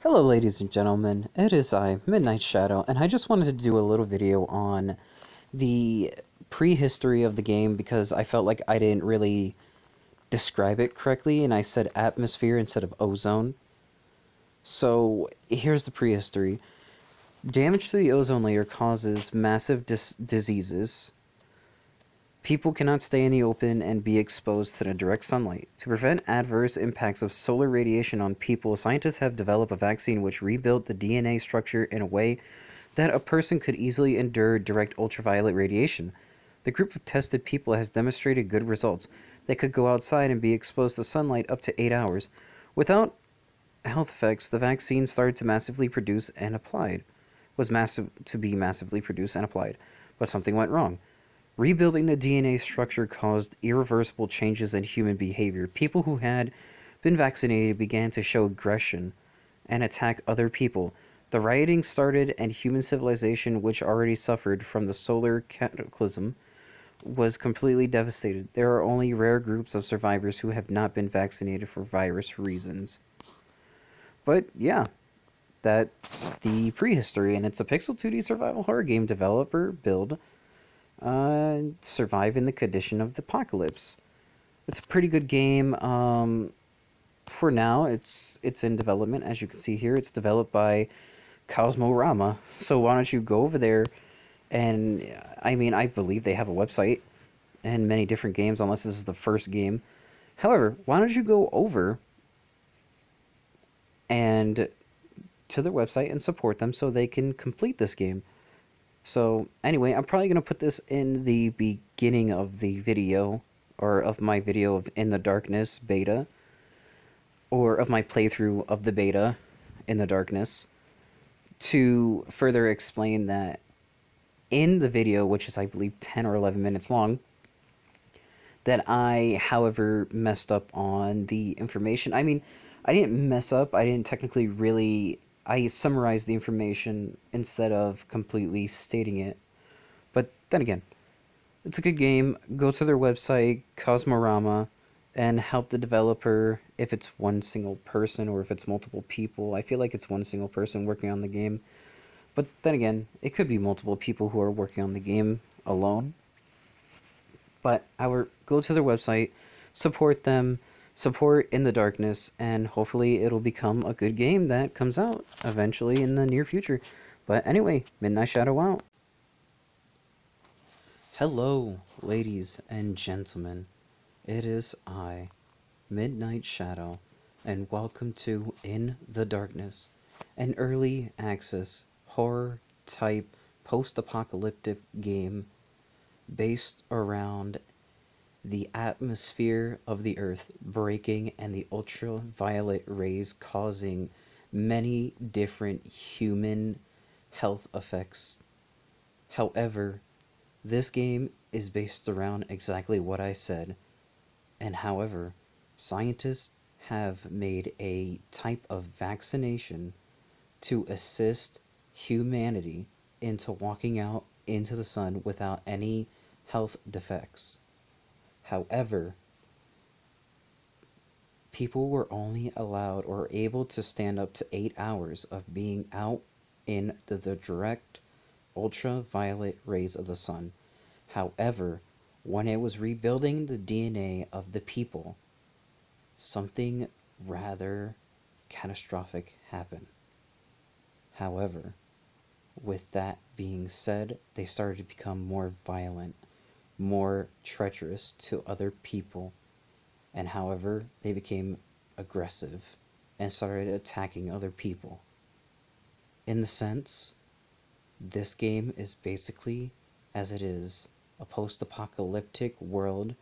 Hello ladies and gentlemen, it is I, Midnight Shadow, and I just wanted to do a little video on the prehistory of the game because I felt like I didn't really describe it correctly and I said atmosphere instead of ozone. So here's the prehistory. Damage to the ozone layer causes massive diseases. People cannot stay in the open and be exposed to the direct sunlight. To prevent adverse impacts of solar radiation on people, scientists have developed a vaccine which rebuilt the DNA structure in a way that a person could easily endure direct ultraviolet radiation. The group of tested people has demonstrated good results. They could go outside and be exposed to sunlight up to 8 hours. Without health effects, the vaccine started to massively produce and applied. Was massive to be massively produced and applied. But something went wrong. Rebuilding the DNA structure caused irreversible changes in human behavior. People who had been vaccinated began to show aggression and attack other people. The rioting started, and human civilization, which already suffered from the solar cataclysm, was completely devastated. There are only rare groups of survivors who have not been vaccinated for virus reasons. But yeah, that's the prehistory, and it's a pixel 2D survival horror game developer build. Survive in the condition of the apocalypse. It's a pretty good game. For now, it's in development. As you can see here, it's developed by Cosmorama. So why don't you go over there? And I mean, I believe they have a website and many different games, unless this is the first game. However, why don't you go over and to their website and support them so they can complete this game. So anyway, I'm probably going to put this in the beginning of the video, or of my video of In the Darkness beta, or of my playthrough of the beta in the darkness, to further explain that in the video, which is I believe 10 or 11 minutes long, that I, however, messed up on the information. I mean, I didn't mess up, I didn't technically really... I summarized the information instead of completely stating it. But then again, it's a good game. Go to their website, Cosmorama, and help the developer if it's one single person or if it's multiple people. I feel like it's one single person working on the game. But then again, it could be multiple people who are working on the game alone. But go to their website, support them, support In the Darkness, and hopefully it'll become a good game that comes out eventually in the near future. But anyway, Midnight Shadow out. Hello, ladies and gentlemen. It is I, Midnight Shadow, and welcome to In the Darkness, an early access horror type post-apocalyptic game based around the atmosphere of the Earth breaking and the ultraviolet rays causing many different human health effects. However, this game is based around exactly what I said, and however, scientists have made a type of vaccination to assist humanity into walking out into the sun without any health defects. However, people were only allowed or able to stand up to 8 hours of being out in the direct ultraviolet rays of the sun. However, when it was rebuilding the DNA of the people, something rather catastrophic happened. However, with that being said, they started to become more violent, more treacherous to other people, and however, they became aggressive and started attacking other people. In the sense, this game is basically, as it is, a post-apocalyptic world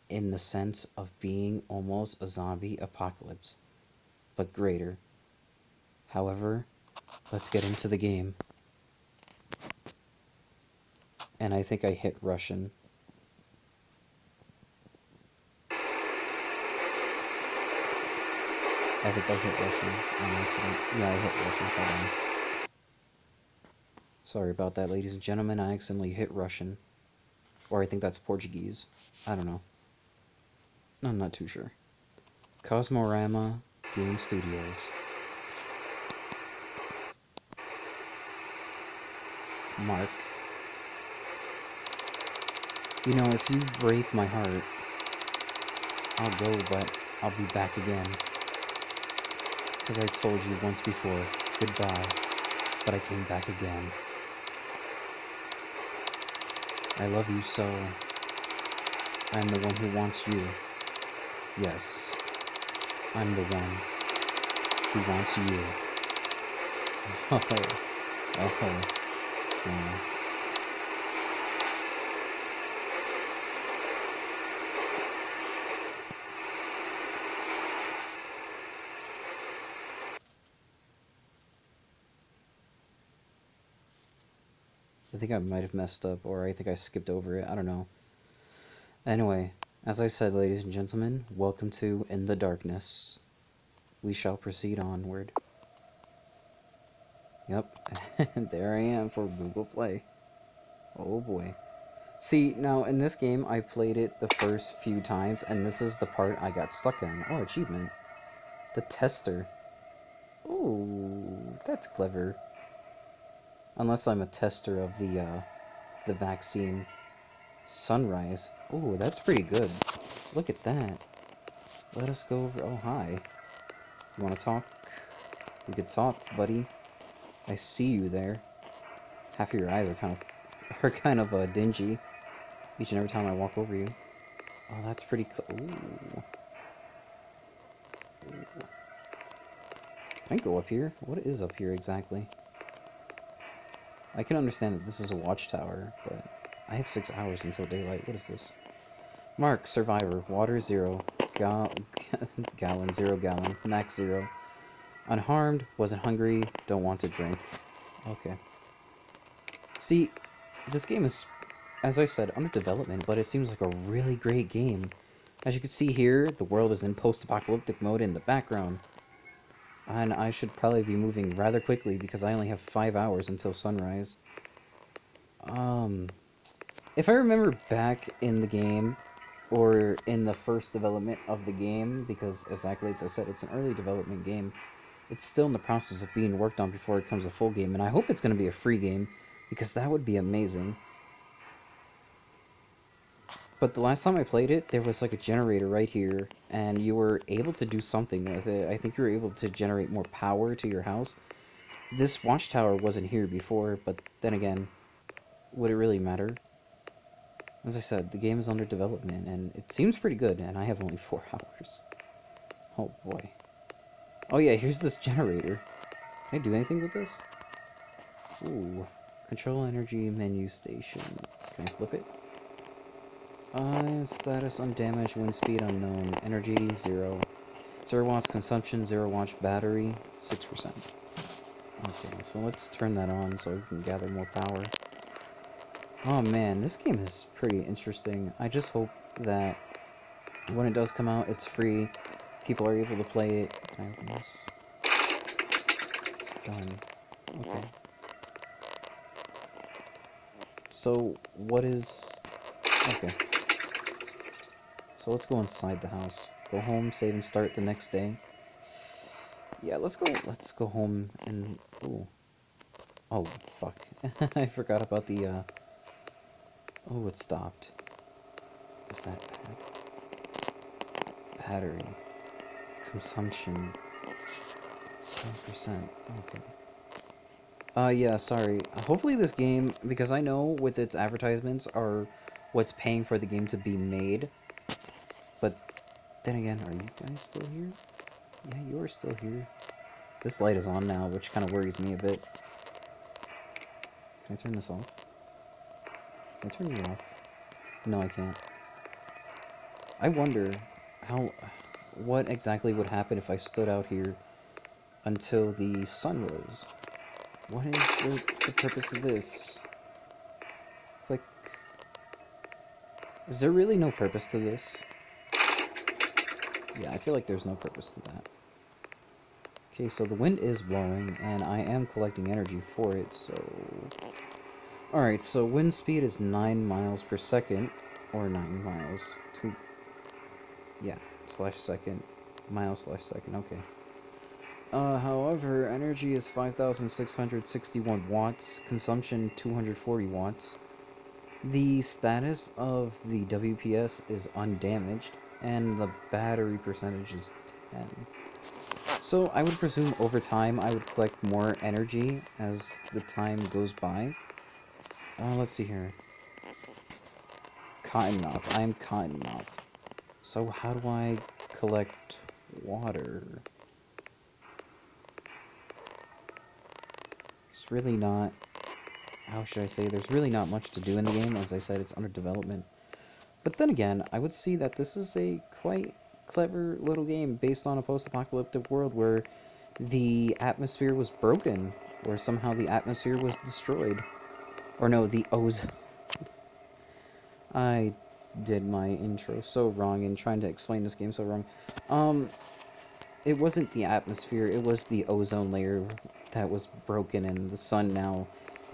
in the sense of being almost a zombie apocalypse, but greater. However, let's get into the game. And I think I hit Russian. I think I hit Russian on accident. Yeah, I hit Russian. Hold on. Sorry about that, ladies and gentlemen. I accidentally hit Russian. Or I think that's Portuguese. I don't know. I'm not too sure. Cosmorama Game Studios. Mark, you know, if you break my heart, I'll go, but I'll be back again. Because I told you once before, goodbye, but I came back again. I love you so. I'm the one who wants you. Yes, I'm the one who wants you. Oh, oh, oh. I think I might have messed up, or I think I skipped over it. I don't know. Anyway, as I said, ladies and gentlemen, welcome to In the Darkness. We shall proceed onward. Yep, and there I am for Google Play. Oh boy. See, now in this game, I played it the first few times, and this is the part I got stuck in. Oh, achievement. The tester. Ooh, that's clever. Unless I'm a tester of the vaccine. Sunrise. Ooh, that's pretty good. Look at that. Let us go over... Oh, hi. You want to talk? We could talk, buddy. I see you there. Half of your eyes are kind of dingy. Each and every time I walk over you. Oh, that's pretty Ooh. Ooh. Can I go up here? What is up here exactly? I can understand that this is a watchtower, but I have 6 hours until daylight. What is this? Mark, survivor, water 0, gallon 0 gallon, max 0. Unharmed, wasn't hungry, don't want to drink. Okay. See, this game is, as I said, under development, but it seems like a really great game. As you can see here, the world is in post-apocalyptic mode in the background. And I should probably be moving rather quickly because I only have 5 hours until sunrise. If I remember back in the game, or in the first development of the game, because exactly as I said, it's an early development game, it's still in the process of being worked on before it becomes a full game, and I hope it's going to be a free game, because that would be amazing. But the last time I played it, there was like a generator right here, and you were able to do something with it. I think you were able to generate more power to your house. This watchtower wasn't here before, but then again, would it really matter? As I said, the game is under development, and it seems pretty good, and I have only 4 hours. Oh boy. Oh yeah, here's this generator. Can I do anything with this? Ooh. Control energy menu station. Can I flip it? Status undamaged, wind speed unknown, energy 0. 0 watts consumption, 0 watts battery, 6%. Okay, so let's turn that on so we can gather more power. Oh man, this game is pretty interesting. I just hope that when it does come out, it's free. People are able to play it. Can I open this? Done. Okay. So, what is... Okay. So let's go inside the house. Go home, save and start the next day. Yeah, let's go home and... Ooh. Oh, fuck. I forgot about the, Oh, it stopped. Is that bad? Battery. Consumption. 7%. Okay. Yeah, sorry. Hopefully this game, because I know with its advertisements are what's paying for the game to be made. But then again, are you guys still here? Yeah, you are still here. This light is on now, which kind of worries me a bit. Can I turn this off? Can I turn you off? No, I can't. I wonder what exactly would happen if I stood out here until the sun rose. What is the purpose of this? Like, is there really no purpose to this? Yeah, I feel like there's no purpose to that. Okay, so the wind is blowing, and I am collecting energy for it, so... Alright, so wind speed is 9 miles per second, or 9 miles to... Yeah, /second, mile/second, okay. However, energy is 5,661 watts, consumption 240 watts. The status of the WPS is undamaged, and the battery percentage is 10. So I would presume over time I would collect more energy as the time goes by. Let's see here. Cottonmouth. I am Cottonmouth. So how do I collect water? It's really not... How should I say? There's really not much to do in the game. As I said, it's under development. But then again, I would see that this is a quite clever little game based on a post-apocalyptic world where the atmosphere was broken, or somehow the atmosphere was destroyed. Or no, the ozone. I did my intro so wrong in trying to explain this game so wrong. It wasn't the atmosphere, it was the ozone layer that was broken, and the sun now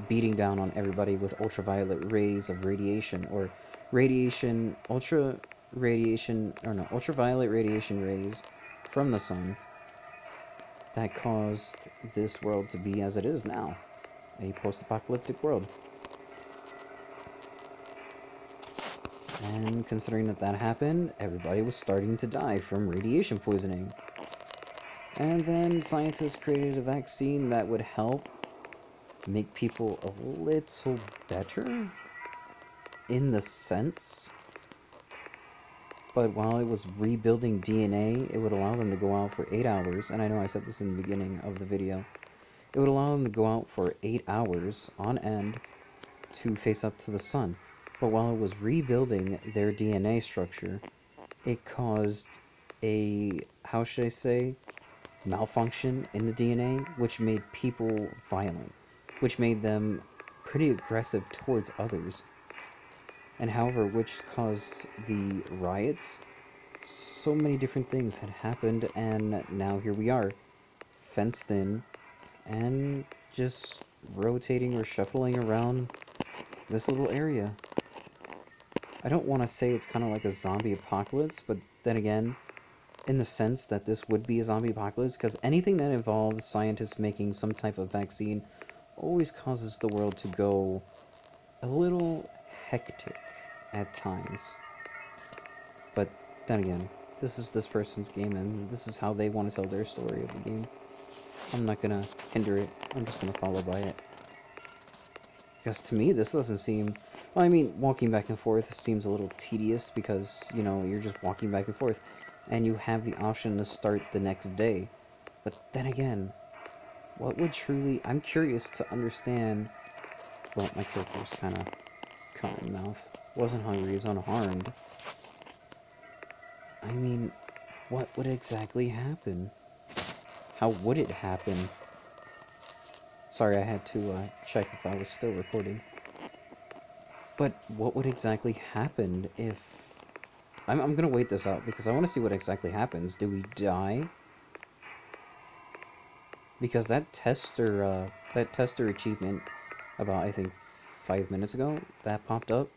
beating down on everybody with ultraviolet rays of radiation, or ultraviolet radiation rays from the sun that caused this world to be as it is now, a post-apocalyptic world. And considering that happened, everybody was starting to die from radiation poisoning. And then scientists created a vaccine that would help make people a little better, in the sense. But while it was rebuilding DNA, it would allow them to go out for 8 hours, and I know I said this in the beginning of the video. It would allow them to go out for 8 hours on end to face up to the sun. But while it was rebuilding their DNA structure, it caused a, how should I say, malfunction in the DNA, which made people violent, which made them pretty aggressive towards others. And however, which caused the riots. So many different things had happened, and now here we are, fenced in, and just rotating or shuffling around this little area. I don't want to say it's kind of like a zombie apocalypse, but then again, in the sense that this would be a zombie apocalypse, because anything that involves scientists making some type of vaccine always causes the world to go a little hectic at times. But then again, this is this person's game, and this is how they want to tell their story of the game. I'm not gonna hinder it, I'm just gonna follow by it. Because to me, this doesn't seem... Well, I mean, walking back and forth seems a little tedious because, you know, you're just walking back and forth. And you have the option to start the next day. But then again, what would truly... I'm curious to understand... Well, my character's kind of cottonmouth. Wasn't hungry, he's unharmed. I mean, what would exactly happen? How would it happen? Sorry, I had to check if I was still recording. But what would exactly happen if... I'm gonna wait this out, because I want to see what exactly happens. Do we die? Because that tester achievement, about, I think, 5 minutes ago, that popped up.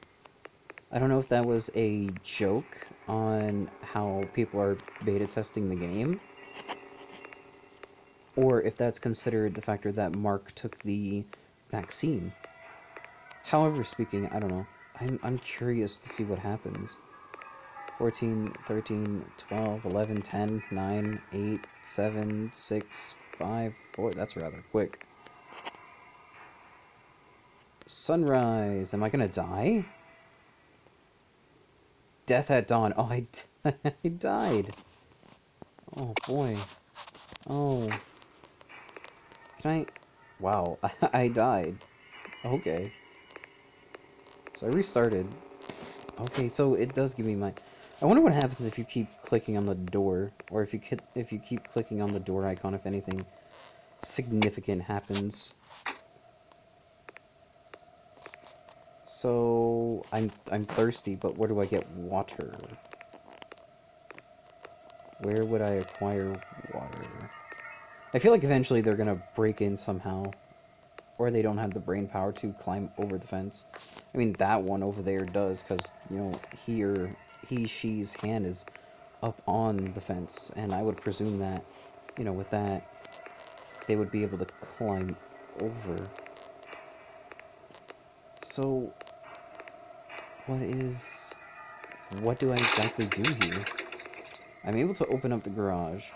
I don't know if that was a joke on how people are beta testing the game, or if that's considered the factor that Mark took the vaccine. However speaking, I don't know. I'm curious to see what happens. 14, 13, 12, 11, 10, 9, 8, 7, 6, 5, 4. That's rather quick. Sunrise. Am I gonna die? Death at dawn. Oh, I died. Oh, boy. Oh. Can I... Wow. I died. Okay. So I restarted. Okay, so it does give me my... I wonder what happens if you keep clicking on the door, or if you keep clicking on the door icon, if anything significant happens. So I'm thirsty, but where do I get water? Where would I acquire water? I feel like eventually they're gonna break in somehow, or they don't have the brain power to climb over the fence. I mean, that one over there does, because, you know, she's hand is up on the fence, and I would presume that, you know, with that, they would be able to climb over. So, what do I exactly do here? I'm able to open up the garage,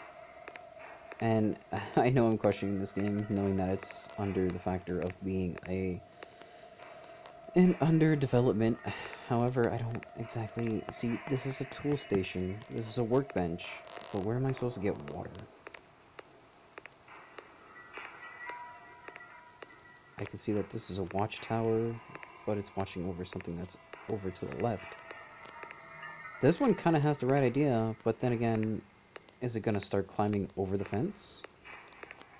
and I know I'm questioning this game, knowing that it's under the factor of being an under development. However, I don't exactly see. This is a tool station. This is a workbench. But where am I supposed to get water? I can see that this is a watchtower, but it's watching over something that's over to the left. This one kind of has the right idea, but then again, is it going to start climbing over the fence?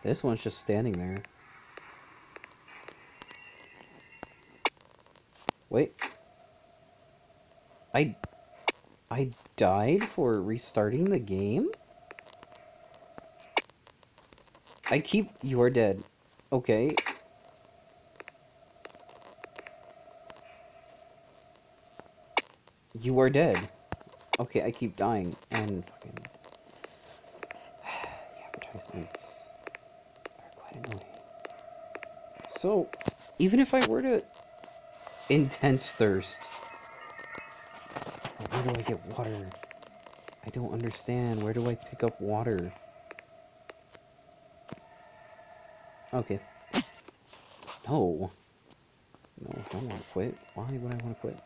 This one's just standing there. Wait. I died for restarting the game? You are dead. Okay. You are dead. Okay, I keep dying, and fucking... the advertisements are quite annoying. So, even if I were to... Intense thirst. Where do I get water? I don't understand. Where do I pick up water? Okay. No. No, I don't want to quit. Why would I want to quit?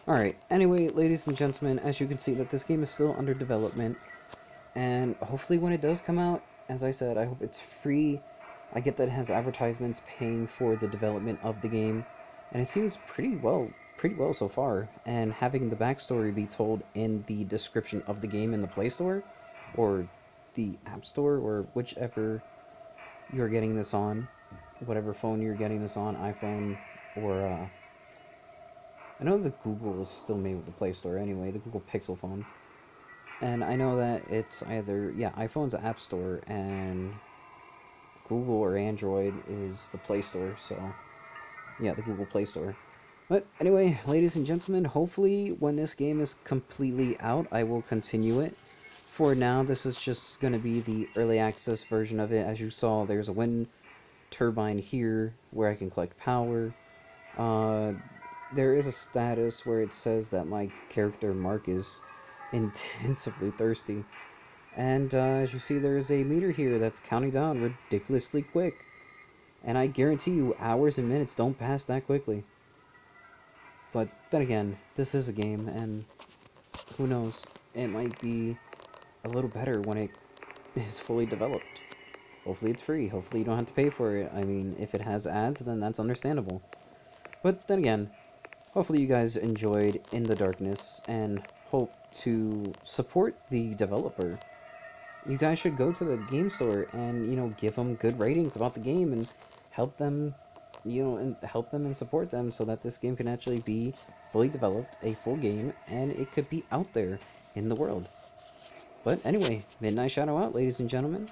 Alright, anyway, ladies and gentlemen, as you can see that this game is still under development, and hopefully when it does come out, as I said, I hope it's free. I get that it has advertisements paying for the development of the game, and it seems pretty well so far, and having the backstory be told in the description of the game in the Play Store, or the App Store, or whichever you're getting this on, whatever phone you're getting this on, iPhone, or, I know that Google is still made with the Play Store anyway, the Google Pixel phone. And I know that it's either, yeah, iPhone's App Store, and Google or Android is the Play Store, so, yeah, the Google Play Store. But anyway, ladies and gentlemen, hopefully when this game is completely out, I will continue it. For now, this is just going to be the early access version of it. As you saw, there's a wind turbine here where I can collect power. There is a status where it says that my character Mark is intensively thirsty. And as you see, there is a meter here that's counting down ridiculously quick. And I guarantee you, hours and minutes don't pass that quickly. But then again, this is a game, and who knows, it might be a little better when it is fully developed. Hopefully it's free, hopefully you don't have to pay for it. I mean, if it has ads, then that's understandable. But then again, hopefully you guys enjoyed In the Darkness, and hope to support the developer. You guys should go to the game store and, you know, give them good ratings about the game and help them, you know, and help them and support them so that this game can actually be fully developed, a full game, and it could be out there in the world. But anyway, Midnight Shadow out, ladies and gentlemen.